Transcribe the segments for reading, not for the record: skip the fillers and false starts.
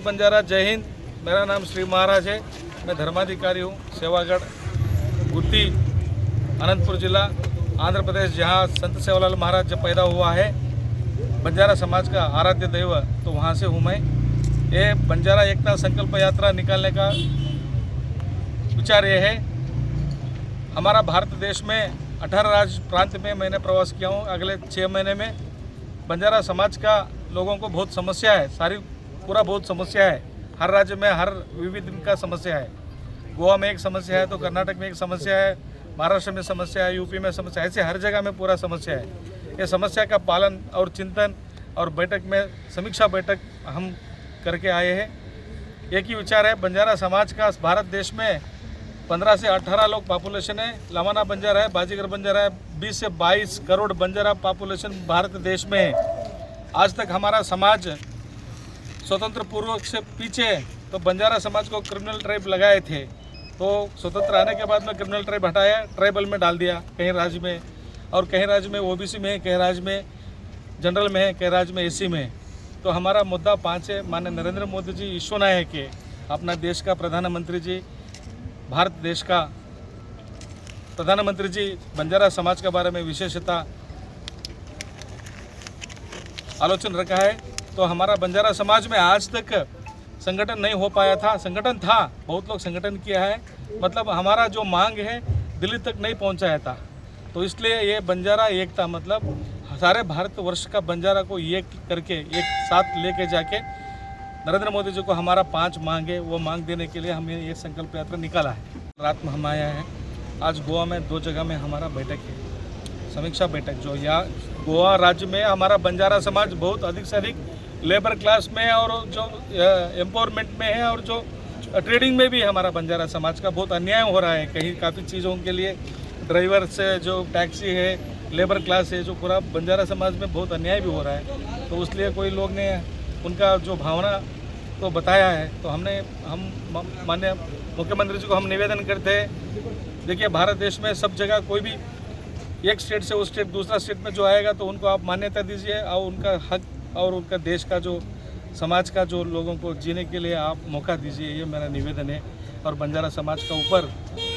बंजारा, जय हिंद। मेरा नाम श्री महाराज है। मैं धर्माधिकारी हूँ, सेवागढ़, गुत्ती, अनंतपुर जिला, आंध्र प्रदेश, जहाँ संत सेवालाल महाराज जब पैदा हुआ है, बंजारा समाज का आराध्य दैव, तो वहाँ से हूँ मैं। ये बंजारा एकता संकल्प यात्रा निकालने का विचार ये है। हमारा भारत देश में 18 राज्य प्रांत में मैंने प्रवास किया हूँ। अगले 6 महीने में बंजारा समाज का लोगों को बहुत समस्या है, सारी पूरा बहुत समस्या है। हर राज्य में हर विविध का समस्या है। गोवा में एक समस्या है, तो कर्नाटक में एक समस्या है, महाराष्ट्र में समस्या है, यूपी में समस्या है, ऐसे हर जगह में पूरा समस्या है। ये समस्या का पालन और चिंतन और बैठक में समीक्षा बैठक हम करके आए हैं। एक ही विचार है, बंजारा समाज का भारत देश में 15 से 18 लोग पॉपुलेशन है। लवाना बंजारा है, बाजीगर बंजारा है, 20 से 22 करोड़ बंजारा पॉपुलेशन भारत देश में है। आज तक हमारा समाज स्वतंत्र पूर्व से पीछे, तो बंजारा समाज को क्रिमिनल ट्राइब लगाए थे, तो स्वतंत्र आने के बाद में क्रिमिनल ट्राइब हटाया, ट्राइबल में डाल दिया कहीं राज्य में, और कहीं राज्य में ओबीसी में है, कहीं राज्य में जनरल में है, कहीं राज्य में एससी में है। तो हमारा मुद्दा 5 है। माननीय नरेंद्र मोदी जी ईश्वर है कि अपना देश का प्रधानमंत्री जी, भारत देश का प्रधानमंत्री जी बंजारा समाज के बारे में विशेषता आलोचना रखा है। तो हमारा बंजारा समाज में आज तक संगठन नहीं हो पाया था। संगठन था, बहुत लोग संगठन किया है, मतलब हमारा जो मांग है दिल्ली तक नहीं पहुंचाया था। तो इसलिए ये बंजारा एकता, मतलब सारे भारतवर्ष का बंजारा को एक करके एक साथ लेके जाके नरेंद्र मोदी जी को हमारा 5 मांग है, वो मांग देने के लिए हमने ये संकल्प यात्रा निकाला है। रात में हम आया है। आज गोवा में 2 जगह में हमारा बैठक है, समीक्षा बैठक। जो यहाँ गोवा राज्य में हमारा बंजारा समाज बहुत अधिक से अधिक लेबर क्लास में और जो एम्पावरमेंट में है, और जो ट्रेडिंग में भी हमारा बंजारा समाज का बहुत अन्याय हो रहा है। कहीं काफ़ी चीज़ों के लिए ड्राइवर से जो टैक्सी है, लेबर क्लास है, जो पूरा बंजारा समाज में बहुत अन्याय भी हो रहा है। तो इसलिए कोई लोग ने उनका जो भावना तो बताया है, तो हम माननीय मुख्यमंत्री जी को हम निवेदन करते हैं, देखिए भारत देश में सब जगह कोई भी एक स्टेट से उस स्टेट दूसरा स्टेट में जो आएगा, तो उनको आप मान्यता दीजिए और उनका हक और उनका देश का जो समाज का जो लोगों को जीने के लिए आप मौका दीजिए, ये मेरा निवेदन है। और बंजारा समाज का ऊपर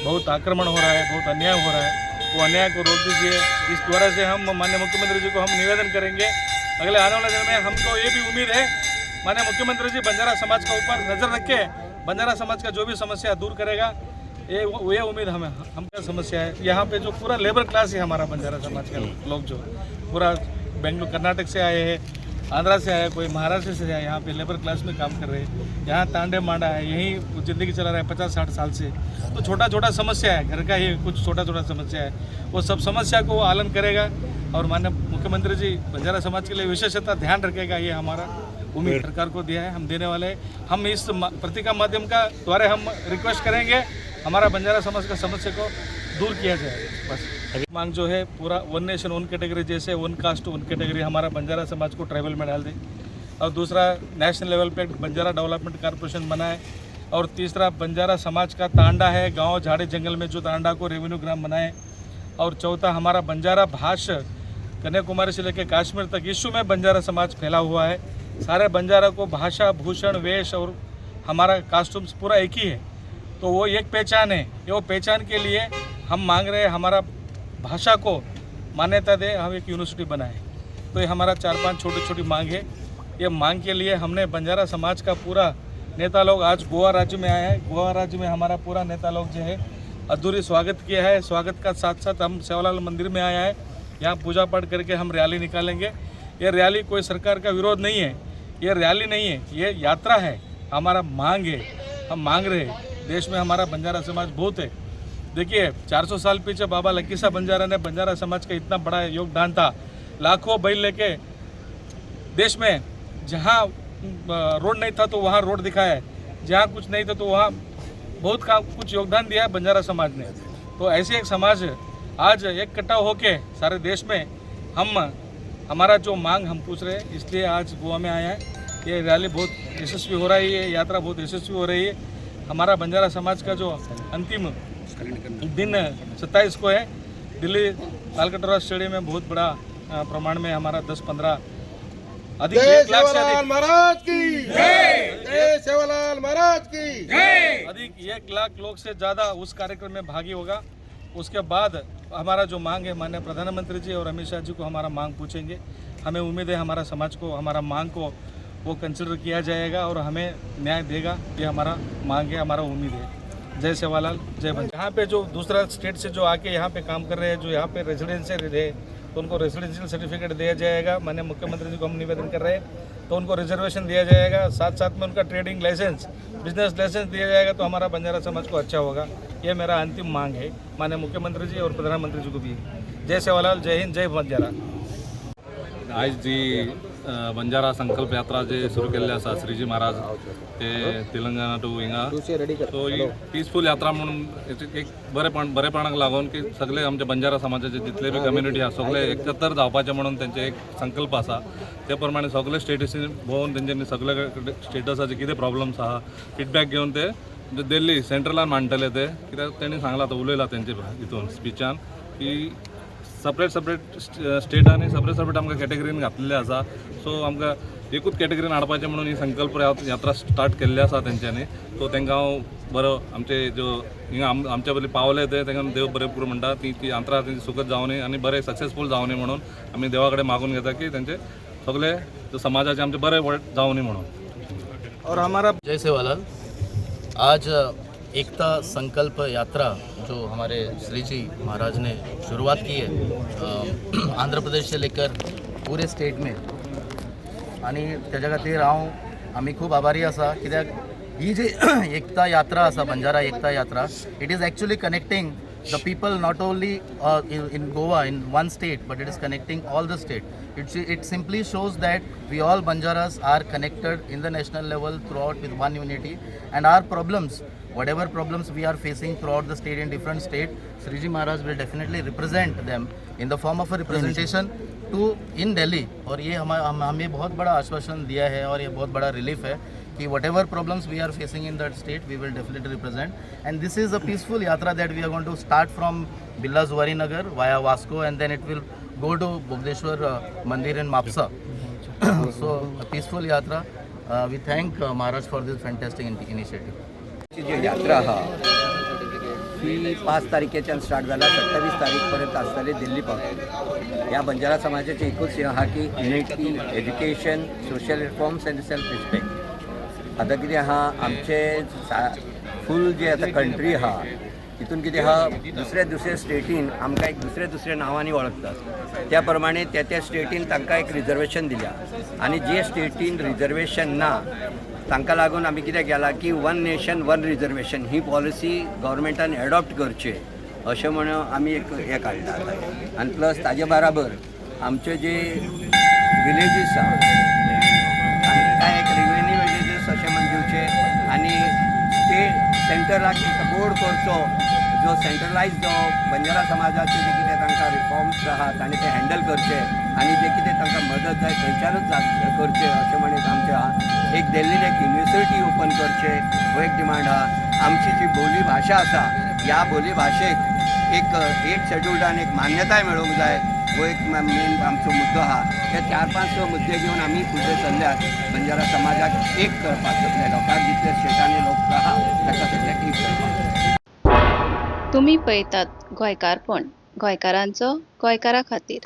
बहुत आक्रमण हो रहा है, बहुत अन्याय हो रहा है, वो अन्याय को रोक दीजिए। इस द्वारा से हम माननीय मुख्यमंत्री जी को हम निवेदन करेंगे। अगले आने वाले दिन में हमको ये भी उम्मीद है, माननीय मुख्यमंत्री जी बंजारा समाज का ऊपर नज़र रख के बंजारा समाज का जो भी समस्या दूर करेगा, ये उम्मीद हमका समस्या है। यहाँ पे जो पूरा लेबर क्लास है हमारा बंजारा समाज का लोग, जो पूरा बेंगलुरु कर्नाटक से आए हैं, आंध्रा से आया, कोई महाराष्ट्र से आया, यहाँ पे लेबर क्लास में काम कर रहे हैं। यहाँ तांडे मांडा है, यहीं ज़िंदगी चला रहा है 50-60 साल से। तो छोटा छोटा समस्या है, घर का ही कुछ छोटा छोटा समस्या है, वो सब समस्या को वो हल करेगा। और माननीय मुख्यमंत्री जी बंजारा समाज के लिए विशेषता ध्यान रखेगा, ये हमारा उम्मीद सरकार को दिया है, हम देने वाले हैं। हम इस पत्रिका माध्यम का द्वारा हम रिक्वेस्ट करेंगे, हमारा बंजारा समाज का समस्या को दूर किया जाए। बस मांग जो है पूरा 1 नेशन 1 कैटेगरी, जैसे 1 कास्ट 1 कैटेगरी हमारा बंजारा समाज को ट्राइबल में डाल दें। और दूसरा, नेशनल लेवल पे बंजारा डेवलपमेंट कॉर्पोरेशन बनाए। और तीसरा, बंजारा समाज का तांडा है, गांव झाड़ी जंगल में जो तांडा को रेवेन्यू ग्राम बनाए। और चौथा, हमारा बंजारा भाषा कन्याकुमारी से लेकर कश्मीर तक विश्व में बंजारा समाज फैला हुआ है। सारे बंजारा को भाषा, भूषण, वेश और हमारा कास्ट्यूम्स पूरा एक ही है, तो वो एक पहचान है। वो पहचान के लिए हम मांग रहे हैं, हमारा भाषा को मान्यता दे, हम एक यूनिवर्सिटी बनाए। तो ये हमारा 4-5 छोटी छोटी मांग है। ये मांग के लिए हमने बंजारा समाज का पूरा नेता लोग आज गोवा राज्य में आए हैं। गोवा राज्य में हमारा पूरा नेता लोग जो है अधूरी स्वागत किया है। स्वागत का साथ साथ हम सेवालाल मंदिर में आया है, यहाँ पूजा पाठ करके हम रैली निकालेंगे। ये रैली कोई सरकार का विरोध नहीं है, ये रैली नहीं है, ये यात्रा है, हमारा मांग है। हम मांग रहे हैं, देश में हमारा बंजारा समाज बहुत है। देखिए 400 साल पीछे बाबा लकीसा बंजारा ने बंजारा समाज का इतना बड़ा योगदान था। लाखों बैल लेके देश में जहाँ रोड नहीं था तो वहाँ रोड दिखाया है, जहाँ कुछ नहीं था तो वहाँ बहुत कुछ योगदान दिया है बंजारा समाज ने। तो ऐसे एक समाज आज इकट्ठा होके सारे देश में हमारा जो मांग हम पूछ रहे हैं, इसलिए आज गोवा में आया है। ये रैली बहुत यशस्वी हो रही है, यात्रा बहुत यशस्वी हो रही है। हमारा बंजारा समाज का जो अंतिम दिन 27 को है, दिल्ली कालकटोरा स्टेडियम में बहुत बड़ा प्रमाण में हमारा 10-15 अधिक जय 1 लाख से सेवालाल अधिक महाराज की जय सेवालाल महाराज की अधिक 1 लाख लोग से ज़्यादा उस कार्यक्रम में भागी होगा। उसके बाद हमारा जो मांग है माननीय प्रधानमंत्री जी और अमित शाह जी को हमारा मांग पूछेंगे। हमें उम्मीद है हमारा समाज को हमारा मांग को वो कंसिडर किया जाएगा और हमें न्याय देगा। ये हमारा मांग है, हमारा उम्मीद है। जय सेवालाल, जय बंजारा। यहाँ पे जो दूसरा स्टेट से जो आके यहाँ पे काम कर रहे हैं, जो यहाँ पे रेजिडेंशियल रहे, तो उनको रेजिडेंशियल सर्टिफिकेट दिया जाएगा। माननीय मुख्यमंत्री जी को हम निवेदन कर रहे हैं, तो उनको रिजर्वेशन दिया जाएगा। साथ साथ में उनका ट्रेडिंग लाइसेंस, बिजनेस लाइसेंस दिया जाएगा, तो हमारा बंजारा समाज को अच्छा होगा। ये मेरा अंतिम मांग है माननीय मुख्यमंत्री जी और प्रधानमंत्री जी को भी। जय सेवालाल, जय हिंद, जय बंजारा। आज जी बंजारा संकल्प यात्रा जे सुरू केल्ली आसा श्रीजी महाराज ते तेलंगणा टू हिंगा, सो ही पीसफूल यात्रा म्हणून एक बरेपणाक लागून की सगळे आमचे बंजारा समाजाचे जितले बी कम्युनिटी आसा सगळे एकत्र जावपाचे म्हणून त्यांचे एक संकल्प आसा। ते प्रमाणे सगळे स्टेटसी भोवून तेंच्यांनी सगळे स्टेटसाचे कितें प्रॉब्लम्स आहा फीडबॅक घेवन ते दिल्ली सेंट्रलान मांडटले ते, कित्याक तेणी सांगला तो उलयला तेंचे हितून स्पिचान की सेपरेट स्टेटांनी सेपरेट आमकां कॅटेगरीन घातलेले आसा। सो आमकां एकूच कॅटेगरीन हाडपाचें म्हणून ही संकल्प यात्रा स्टार्ट केल्ली आसा तेंच्यांनी। सो तांकां हांव बरो आमचे जो हिंगा आमच्या पयलीं पावले ते तांकां देव बरें करूं म्हणटा। ती यात्रा तेंची सुखद जावनी आनी बरें सक्सेसफूल जावनी म्हणून आमी देवा कडेन मागून घेता की तेंचे सगळे समाजाचे आमचे बरें जावनी म्हणून। और हमारा जय सेवालाल। आज एकता संकल्प यात्रा जो हमारे श्री जी महाराज ने शुरुआत की है आंध्र प्रदेश से लेकर पूरे स्टेट में, आणि त्याच्या खातीर आमी खूब आभारी आसा, कित्याक ही जी एकता यात्रा आसा बंजारा एकता यात्रा, it is actually connecting the people not only in Goa in one state, but it is connecting all the state. It simply shows that we all Banjaras are connected in the national level throughout with one unity, and our problems, whatever problems we are facing throughout the state in different state, Sriji Maharaj will definitely represent them in the form of a representation to in Delhi। और ये हमें बहुत बड़ा आश्वासन दिया है और ये बहुत बड़ा रिलीफ है कि whatever problems we are facing in that state, we will definitely represent। And this is a peaceful yatra that we are going to start from Billa Zuari Nagar via Vasco, and then it will go to Bogdeshwar Mandir in Mapsa। So a peaceful yatra। We thank Maharaj for this fantastic initiative। जी यात्रा हा ही 5 तारखेच्यान start जाला, 27 तारीखपर्यंत आसतली, दिल्ली पावतली। ह्या बंजारा समाजाचे एकूच हे आहा की unity, education, social reforms and self respect. आता कितें आहा आमचे फूल जे आता कंट्री आहा तितून कितें आहा दुसऱ्या स्टेटीन आमकां एक दुसऱ्या नांवांनी वळखतात। त्या प्रमाणे त्या स्टेटीन तांकां एक रिजर्वेशन दिल्या, आणि जे स्टेटीन रिजर्वेशन ना तांकां लागून आमी कितें केलां की 1 नेशन 1 रिजर्वेशन ही पॉलिसी गव्हर्मेंटान एडॉप्ट करचे अशें म्हणून आमी एक हें काडलां। आनी प्लस ताजे बराबर आमचे जे विलेजीस आहा तांकां एक रेव्हेन्यू विलेजीस अशें म्हणून दिवचे, आनी स्टेट सेंटराक एक बोर्ड करचो जो सेंट्रलायज जो बंजारा समाजाचे जे कितें तांकां रिफॉर्म्स आहात आनी ते हँडल करचे, आनी जे कितें तांकां मदत जाय थंयच्यानूच करचे अशें म्हणून आमचें आहा। एक दिल्लीन एक युनिवर्सिटी ओपन करचे हो एक डिमांड आहा। आमची जी बोली भाशा आसा ह्या बोली भाशेक एक शेड्युल्डान एक मान्यताय मेळोवंक जाय, हो एक मेन आमचो मुद्दो आहा। हे 4-5 मुद्दे घेवन आमी फुडें चल्ल्यात बंजारा समाजाक एक करपाक, सगळ्या लोकांक जितले स्टेटांनी लोक आहा ताका सगळ्याक एक करपाक। तुम्ही पळयतात गोंयकारपण, गोंयकारांचो गोंयकारा खातीर।